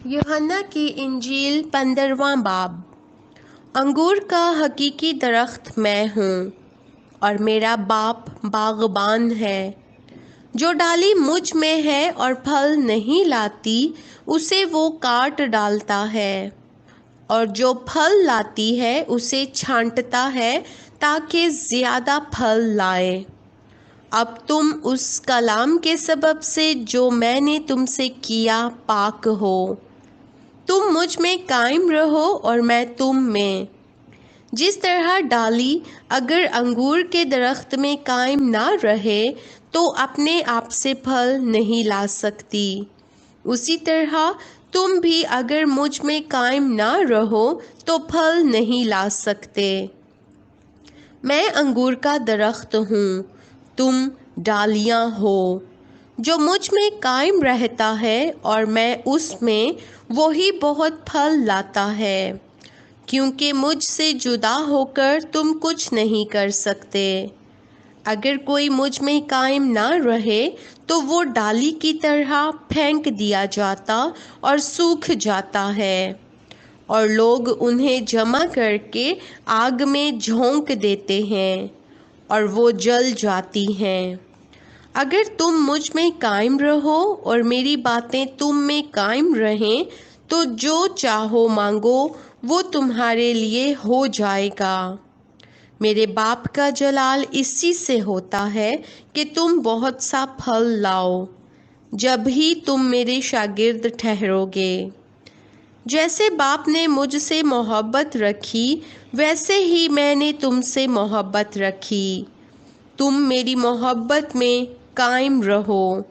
यूहन्ना की इंजील 15वां बाब। अंगूर का हकीकी दरख्त मैं हूँ और मेरा बाप बागबान है। जो डाली मुझ में है और फल नहीं लाती उसे वो काट डालता है, और जो फल लाती है उसे छांटता है ताकि ज़्यादा फल लाए। अब तुम उस कलाम के सबब से जो मैंने तुमसे किया पाक हो। तुम मुझ में कायम रहो और मैं तुम में। जिस तरह डाली अगर अंगूर के दरख्त में कायम ना रहे तो अपने आप से फल नहीं ला सकती, उसी तरह तुम भी अगर मुझ में कायम ना रहो तो फल नहीं ला सकते। मैं अंगूर का दरख्त हूँ, तुम डालियाँ हो। जो मुझ में कायम रहता है और मैं उसमें, वही बहुत फल लाता है, क्योंकि मुझसे जुदा होकर तुम कुछ नहीं कर सकते। अगर कोई मुझ में कायम ना रहे तो वो डाली की तरह फेंक दिया जाता और सूख जाता है, और लोग उन्हें जमा करके आग में झोंक देते हैं और वो जल जाती हैं। अगर तुम मुझ में कायम रहो और मेरी बातें तुम में कायम रहें तो जो चाहो मांगो वो तुम्हारे लिए हो जाएगा। मेरे बाप का जलाल इसी से होता है कि तुम बहुत सा फल लाओ, जब ही तुम मेरे शागिर्द ठहरोगे। जैसे बाप ने मुझसे मोहब्बत रखी वैसे ही मैंने तुमसे मोहब्बत रखी। तुम मेरी मोहब्बत में कायम रहो।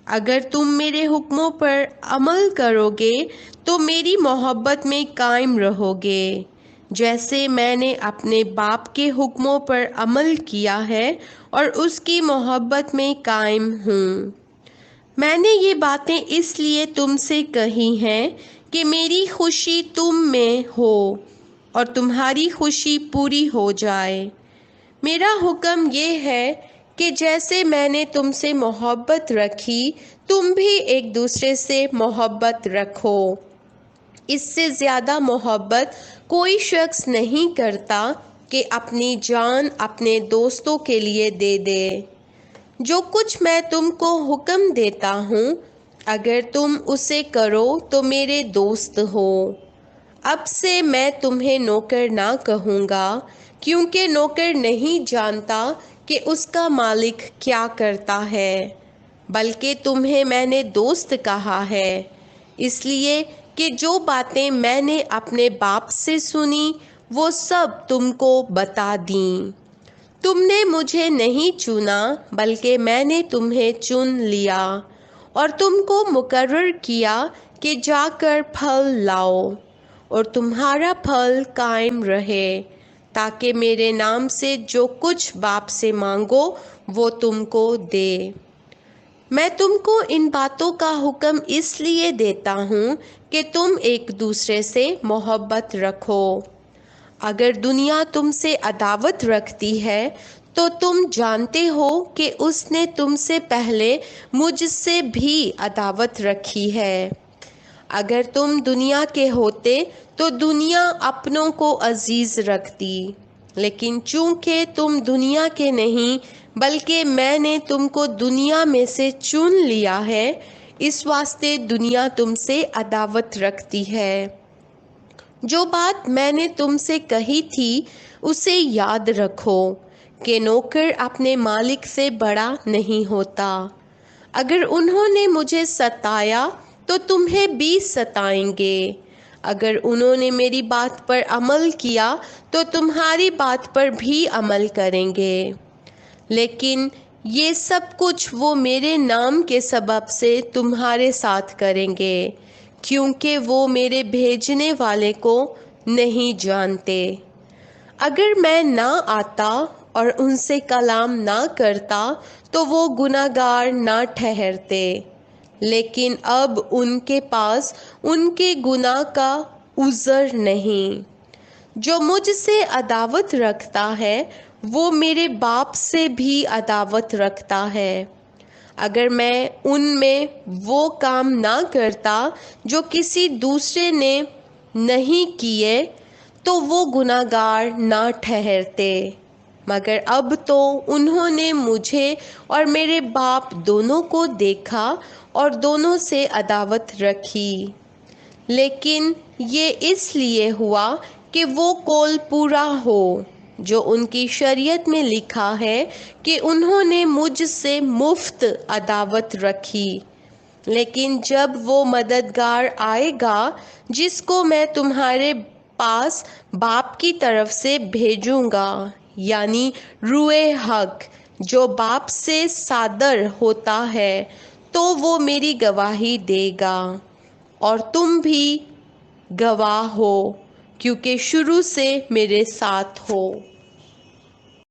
अगर तुम मेरे हुक्मों पर अमल करोगे तो मेरी मोहब्बत में कायम रहोगे, जैसे मैंने अपने बाप के हुक्मों पर अमल किया है और उसकी मोहब्बत में कायम हूँ। मैंने ये बातें इसलिए तुमसे कही हैं कि मेरी खुशी तुम में हो और तुम्हारी खुशी पूरी हो जाए। मेरा हुक्म ये है कि जैसे मैंने तुमसे मोहब्बत रखी तुम भी एक दूसरे से मोहब्बत रखो। इससे ज़्यादा मोहब्बत कोई शख्स नहीं करता कि अपनी जान अपने दोस्तों के लिए दे दे। जो कुछ मैं तुमको हुक्म देता हूँ, अगर तुम उसे करो तो मेरे दोस्त हो। अब से मैं तुम्हें नौकर ना कहूँगा, क्योंकि नौकर नहीं जानता कि उसका मालिक क्या करता है, बल्कि तुम्हें मैंने दोस्त कहा है, इसलिए कि जो बातें मैंने अपने बाप से सुनी वो सब तुमको बता दीं। तुमने मुझे नहीं चुना बल्कि मैंने तुम्हें चुन लिया और तुमको मुकर्रर किया कि जाकर फल लाओ और तुम्हारा फल कायम रहे, ताकि मेरे नाम से जो कुछ बाप से मांगो वो तुमको दे। मैं तुमको इन बातों का हुक्म इसलिए देता हूँ कि तुम एक दूसरे से मोहब्बत रखो। अगर दुनिया तुमसे अदावत रखती है तो तुम जानते हो कि उसने तुमसे पहले मुझसे भी अदावत रखी है। अगर तुम दुनिया के होते तो दुनिया अपनों को अजीज रखती, लेकिन चूंकि तुम दुनिया के नहीं बल्कि मैंने तुमको दुनिया में से चुन लिया है, इस वास्ते दुनिया तुमसे अदावत रखती है। जो बात मैंने तुमसे कही थी उसे याद रखो कि नौकर अपने मालिक से बड़ा नहीं होता। अगर उन्होंने मुझे सताया तो तुम्हें भी सताएंगे। अगर उन्होंने मेरी बात पर अमल किया तो तुम्हारी बात पर भी अमल करेंगे। लेकिन ये सब कुछ वो मेरे नाम के सबब से तुम्हारे साथ करेंगे, क्योंकि वो मेरे भेजने वाले को नहीं जानते। अगर मैं ना आता और उनसे कलाम ना करता तो वो गुनाहगार ना ठहरते, लेकिन अब उनके पास उनके गुनाह का उज़र नहीं। जो मुझसे अदावत रखता है वो मेरे बाप से भी अदावत रखता है। اگر میں ان میں وہ کام نہ کرتا جو کسی دوسرے نے نہیں کیے تو وہ گناہگار نہ ٹھہرتے، مگر اب تو انہوں نے مجھے اور میرے باپ دونوں کو دیکھا اور دونوں سے عداوت رکھی۔ لیکن یہ اس لیے ہوا کہ وہ قول پورا ہو جو ان کی شریعت میں لکھا ہے کہ انہوں نے مجھ سے مفت عداوت رکھی۔ لیکن جب وہ مددگار آئے گا جس کو میں تمہارے پاس باپ کی طرف سے بھیجوں گا، یعنی روح حق جو باپ سے صادر ہوتا ہے، تو وہ میری گواہی دے گا، اور تم بھی گواہ ہو کیونکہ شروع سے میرے ساتھ ہو۔